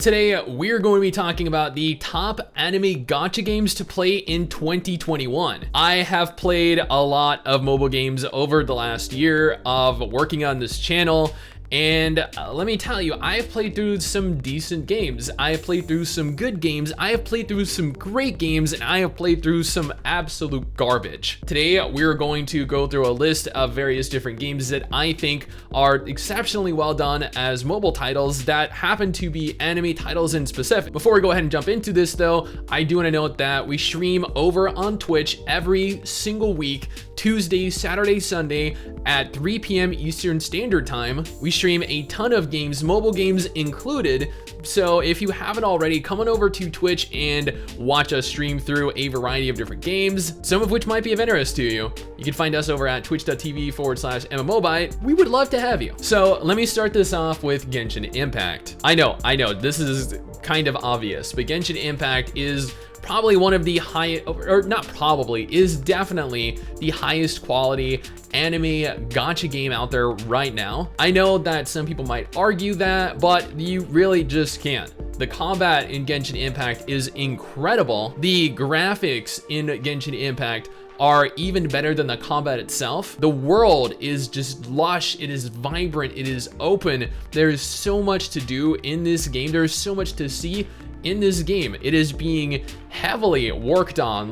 Today, we're going to be talking about the top anime gacha games to play in 2021. I have played a lot of mobile games over the last year of working on this channel. And let me tell you, I have played through some decent games. I have played through some good games. I have played through some great games, and I have played through some absolute garbage. Today, we're going to go through a list of various different games that I think are exceptionally well done as mobile titles that happen to be anime titles in specific. Before we go ahead and jump into this though, I do want to note that we stream over on Twitch every single week, Tuesday, Saturday, Sunday at 3 p.m. Eastern Standard Time. We stream a ton of games, mobile games included. So if you haven't already, come on over to Twitch and watch us stream through a variety of different games, some of which might be of interest to you. You can find us over at twitch.tv/MMObyte. We would love to have you. So let me start this off with Genshin Impact. I know, this is kind of obvious, but Genshin Impact is probably one of the highest, or not probably, is definitely the highest quality anime gacha game out there right now. I know that some people might argue that, but you really just can't. The combat in Genshin Impact is incredible. The graphics in Genshin Impact are even better than the combat itself. The world is just lush, it is vibrant, it is open. There's so much to do in this game. There's so much to see in this game. It is being heavily worked on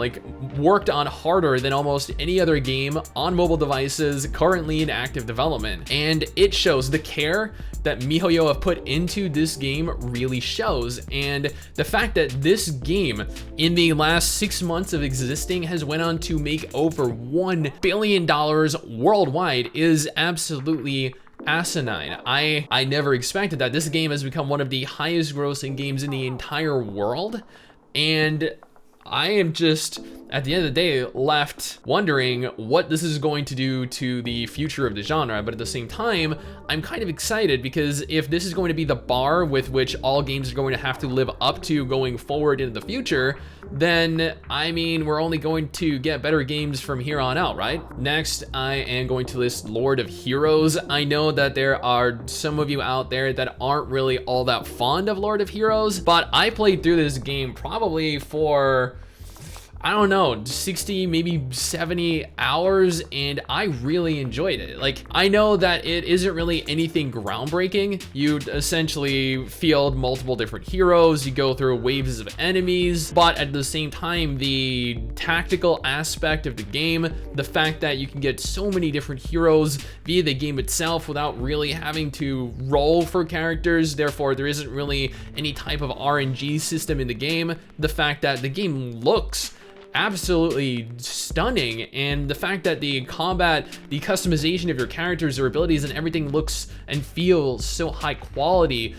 harder than almost any other game on mobile devices currently in active development. And it shows. The care that MiHoYo have put into this game really shows. And the fact that this game in the last 6 months of existing has went on to make over $1 billion worldwide is absolutely asinine. I never expected that. This game has become one of the highest grossing games in the entire world, and I am just, at the end of the day, left wondering what this is going to do to the future of the genre. But at the same time, I'm kind of excited, because if this is going to be the bar with which all games are going to have to live up to going forward into the future, then I mean, we're only going to get better games from here on out, right? Next, I am going to list Lord of Heroes. I know that there are some of you out there that aren't really all that fond of Lord of Heroes, but I played through this game probably for, I don't know, 60, maybe 70 hours, and I really enjoyed it. Like, I know that it isn't really anything groundbreaking. You essentially field multiple different heroes, you go through waves of enemies, but at the same time, the tactical aspect of the game, the fact that you can get so many different heroes via the game itself without really having to roll for characters, therefore there isn't really any type of RNG system in the game, the fact that the game looks absolutely stunning, and the fact that the combat, the customization of your characters, their abilities, and everything looks and feels so high quality,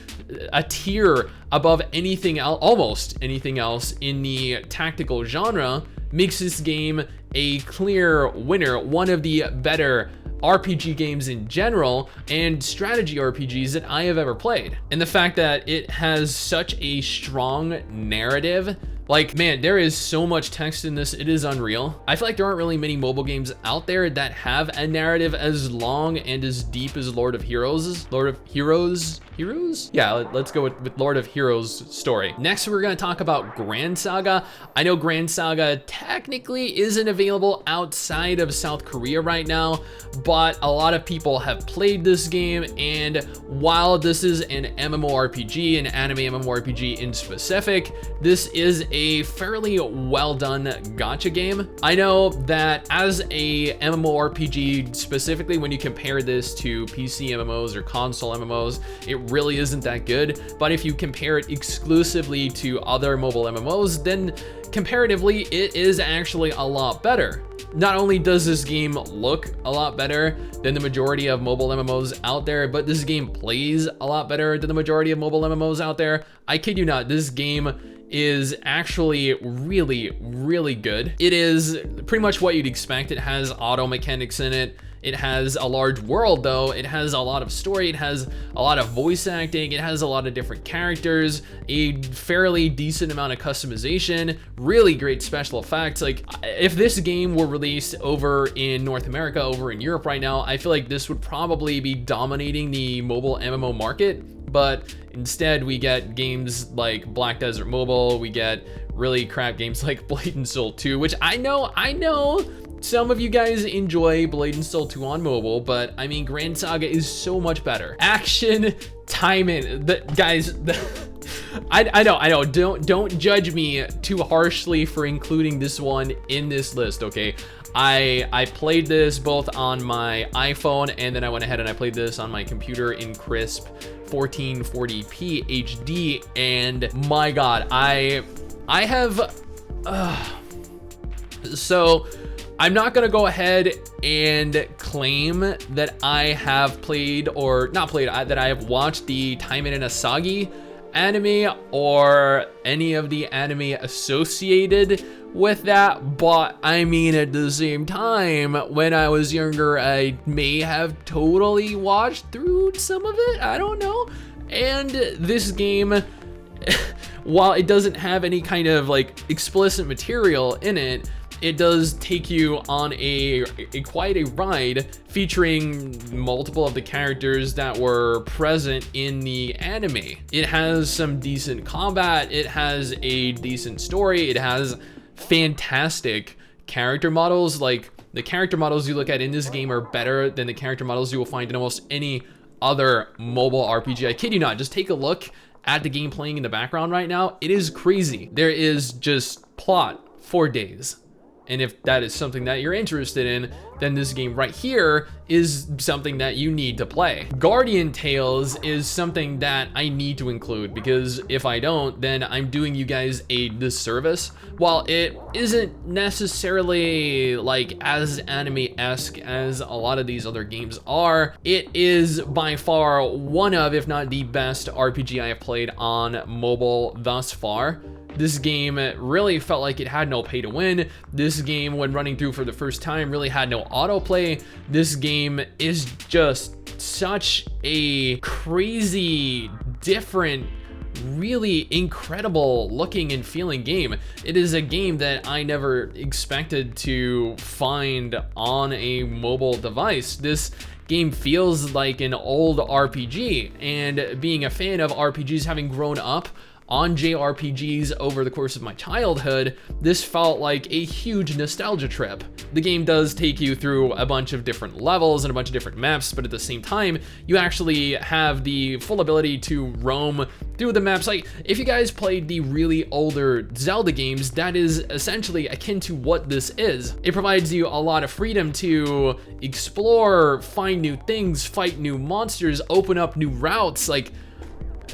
a tier above anything else, almost anything else in the tactical genre, makes this game a clear winner, one of the better RPG games in general and strategy RPGs that I have ever played. And the fact that it has such a strong narrative, like, man, there is so much text in this, it is unreal. I feel like there aren't really many mobile games out there that have a narrative as long and as deep as Lord of Heroes. Lord of Heroes? Yeah, let's go with Lord of Heroes' story. Next, we're gonna talk about GRAN SAGA. I know GRAN SAGA technically isn't available outside of South Korea right now, but a lot of people have played this game, and while this is an MMORPG, an anime MMORPG in specific, this is a fairly well done gacha game. I know that as a MMORPG, specifically when you compare this to PC MMOs or console MMOs, it really isn't that good. But if you compare it exclusively to other mobile MMOs, then comparatively it is actually a lot better. Not only does this game look a lot better than the majority of mobile MMOs out there, but this game plays a lot better than the majority of mobile MMOs out there. I kid you not, this game is actually really, really good. It is pretty much what you'd expect. It has auto mechanics in it. It has a large world though. It has a lot of story. It has a lot of voice acting. It has a lot of different characters, a fairly decent amount of customization, really great special effects. Like, if this game were released over in North America, over in Europe right now, I feel like this would probably be dominating the mobile MMO market. but instead we get games like Black Desert Mobile, we get really crap games like Blade and Soul 2, which I know some of you guys enjoy Blade and Soul 2 on mobile, but I mean, Grand Saga is so much better. Action, TAIMANIN, I know, don't judge me too harshly for including this one in this list, okay? I played this both on my iPhone, and then I went ahead and I played this on my computer in crisp 1440p HD, and my god, I have so I'm not gonna go ahead and claim that I have played, or not played, that I have watched the TAIMANIN Asagi anime or any of the anime associated with that, but I mean, at the same time, when I was younger, I may have totally watched through some of it, I don't know. And this game, while it doesn't have any kind of like explicit material in it, it does take you on a quite a ride, featuring multiple of the characters that were present in the anime. It has some decent combat, it has a decent story, it has fantastic character models. Like, the character models you look at in this game are better than the character models you will find in almost any other mobile RPG. I kid you not, just take a look at the game playing in the background right now. It is crazy. There is just plot for days. And if that is something that you're interested in, then this game right here is something that you need to play. Guardian Tales is something that I need to include, because if I don't, then I'm doing you guys a disservice. While it isn't necessarily like as anime-esque as a lot of these other games are, it is by far one of, if not the best RPG I have played on mobile thus far. This game really felt like it had no pay to win. This game, when running through for the first time, really had no autoplay. This game is just such a crazy, different, really incredible looking and feeling game. It is a game that I never expected to find on a mobile device. This game feels like an old RPG, and being a fan of RPGs, having grown up on JRPGs over the course of my childhood, this felt like a huge nostalgia trip. The game does take you through a bunch of different levels and a bunch of different maps, but at the same time, you actually have the full ability to roam through the maps. Like, if you guys played the really older Zelda games, that is essentially akin to what this is. It provides you a lot of freedom to explore, find new things, fight new monsters, open up new routes. Like,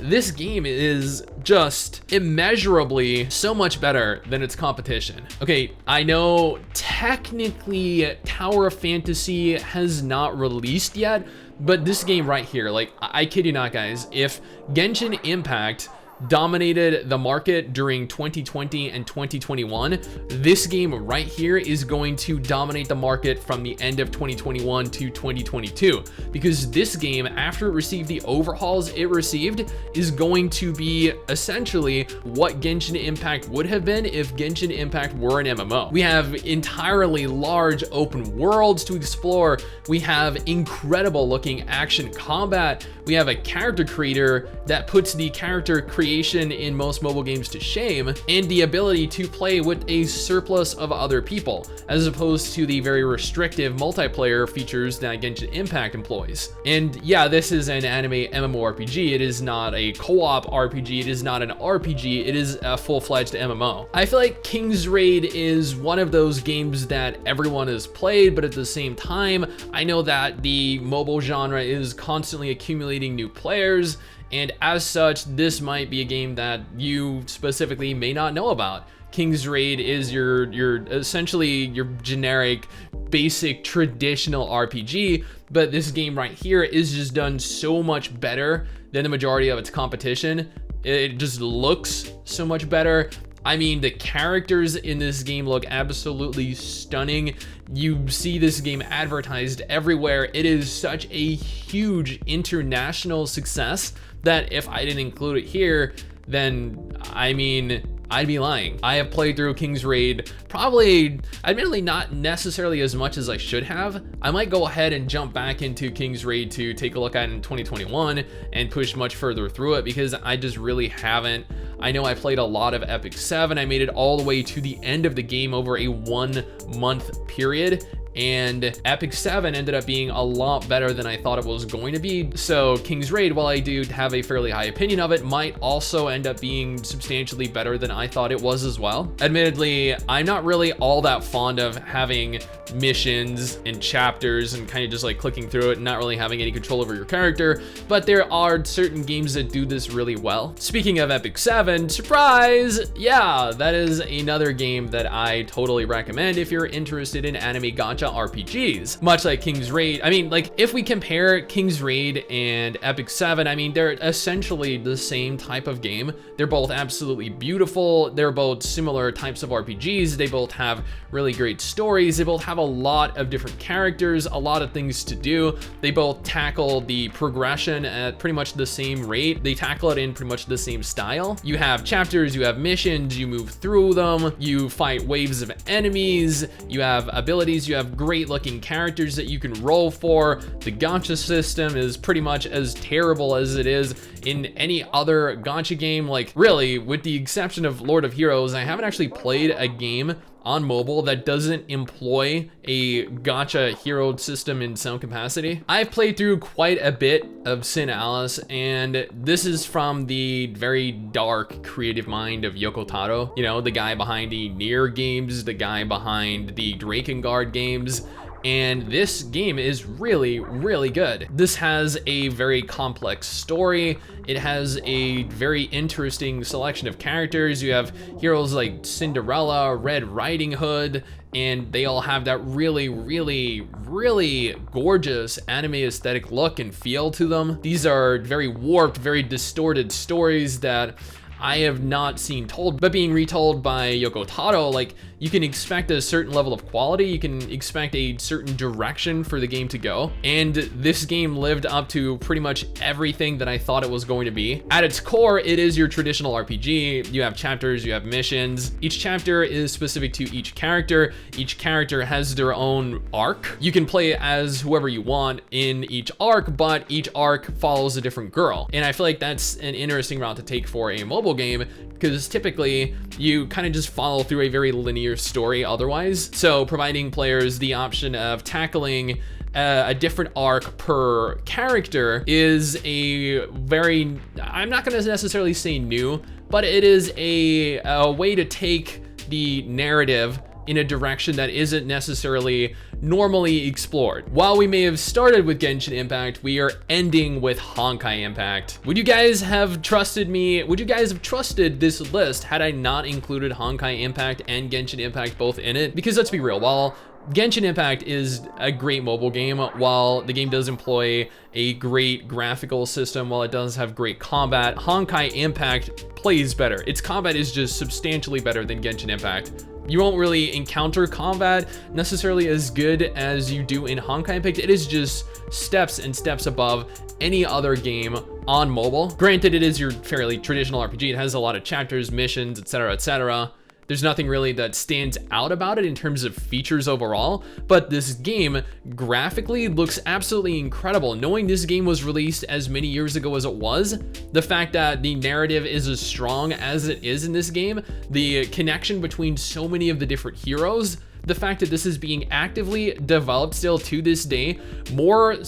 this game is just immeasurably so much better than its competition. Okay, I know technically Tower of Fantasy has not released yet, but this game right here, like, I kid you not, guys, if Genshin Impact dominated the market during 2020 and 2021, this game right here is going to dominate the market from the end of 2021 to 2022, because this game, after it received the overhauls it received, is going to be essentially what Genshin Impact would have been if Genshin Impact were an MMO. We have entirely large open worlds to explore, we have incredible looking action combat, we have a character creator that puts the character creation in most mobile games to shame, and the ability to play with a surplus of other people, as opposed to the very restrictive multiplayer features that Genshin Impact employs. And yeah, this is an anime MMORPG, it is not a co-op RPG, it is not an RPG, it is a full-fledged MMO. I feel like King's Raid is one of those games that everyone has played, but at the same time, I know that the mobile genre is constantly accumulating new players, and as such, this might be a game that you specifically may not know about. King's Raid is your essentially your generic, basic, traditional RPG, but this game right here is just done so much better than the majority of its competition. It just looks so much better. I mean, the characters in this game look absolutely stunning. You see this game advertised everywhere. It is such a huge international success that if I didn't include it here, then I mean, I'd be lying. I have played through King's Raid probably, admittedly not necessarily as much as I should have. I might go ahead and jump back into King's Raid to take a look at it in 2021 and push much further through it, because I just really haven't. I know I played a lot of Epic 7. I made it all the way to the end of the game over a 1 month period, and Epic 7 ended up being a lot better than I thought it was going to be. So King's Raid, while I do have a fairly high opinion of it, might also end up being substantially better than I thought it was as well. Admittedly, I'm not really all that fond of having missions and chapters and kind of just like clicking through it and not really having any control over your character, but there are certain games that do this really well. Speaking of Epic 7, surprise! Yeah, that is another game that I totally recommend if you're interested in anime gacha RPGs. Much like King's Raid, I mean, like, if we compare King's Raid and Epic 7, I mean, they're essentially the same type of game. They're both absolutely beautiful. They're both similar types of RPGs. They both have really great stories. They both have a lot of different characters, a lot of things to do. They both tackle the progression at pretty much the same rate. They tackle it in pretty much the same style. You have chapters, you have missions, you move through them, you fight waves of enemies, you have abilities, you have great looking characters that you can roll for. The gacha system is pretty much as terrible as it is in any other gacha game. Like, really, with the exception of Lord of Heroes, I haven't actually played a game on mobile that doesn't employ a gacha hero system in some capacity. I've played through quite a bit of SINOALICE, and this is from the very dark creative mind of Yoko Taro, you know, the guy behind the Nier games, the guy behind the Drakengard games. And this game is really, really good. This has a very complex story. It has a very interesting selection of characters. You have heroes like Cinderella, Red Riding Hood, and they all have that really, really, really gorgeous anime aesthetic look and feel to them. These are very warped, very distorted stories that I have not seen told, but being retold by Yoko Taro, like, you can expect a certain level of quality, you can expect a certain direction for the game to go, and this game lived up to pretty much everything that I thought it was going to be. At its core, it is your traditional RPG. You have chapters, you have missions. Each chapter is specific to each character. Each character has their own arc. You can play as whoever you want in each arc, but each arc follows a different girl. And I feel like that's an interesting route to take for a mobile game, because typically you kind of just follow through a very linear story otherwise. So providing players the option of tackling a different arc per character is a very, I'm not going to necessarily say new, but it is a way to take the narrative in a direction that isn't necessarily normally explored. While we may have started with Genshin Impact, we are ending with Honkai Impact. Would you guys have trusted me? Would you guys have trusted this list had I not included Honkai Impact and Genshin Impact both in it? Because let's be real, while Genshin Impact is a great mobile game, while the game does employ a great graphical system, while it does have great combat, Honkai Impact plays better. Its combat is just substantially better than Genshin Impact. You won't really encounter combat necessarily as good as you do in Honkai Impact. It is just steps and steps above any other game on mobile. Granted, it is your fairly traditional RPG. It has a lot of chapters, missions, etc., etc. There's nothing really that stands out about it in terms of features overall, but this game graphically looks absolutely incredible. Knowing this game was released as many years ago as it was, the fact that the narrative is as strong as it is in this game, the connection between so many of the different heroes, the fact that this is being actively developed still to this day, more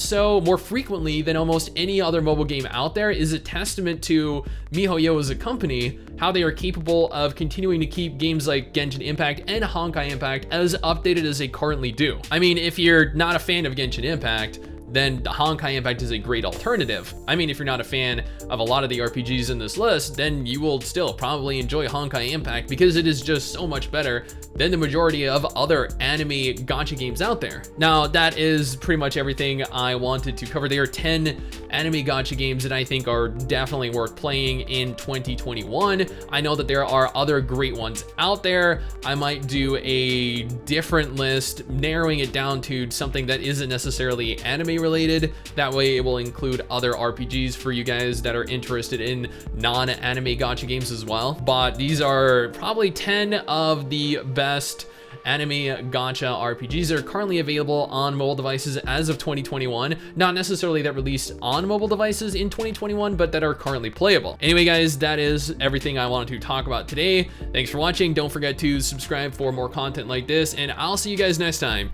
frequently than almost any other mobile game out there, is a testament to MiHoYo as a company, how they are capable of continuing to keep games like Genshin Impact and Honkai Impact as updated as they currently do. I mean, if you're not a fan of Genshin Impact, then Honkai Impact is a great alternative. I mean, if you're not a fan of a lot of the RPGs in this list, then you will still probably enjoy Honkai Impact because it is just so much better than the majority of other anime gacha games out there. Now, that is pretty much everything I wanted to cover. There are 10 anime gacha games that I think are definitely worth playing in 2021. I know that there are other great ones out there. I might do a different list, narrowing it down to something that isn't necessarily anime related. That way it will include other RPGs for you guys that are interested in non-anime gacha games as well. But these are probably 10 of the best anime gacha RPGs that are currently available on mobile devices as of 2021. Not necessarily that released on mobile devices in 2021, but that are currently playable. Anyway, guys, that is everything I wanted to talk about today. Thanks for watching. Don't forget to subscribe for more content like this, and I'll see you guys next time.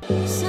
Peace.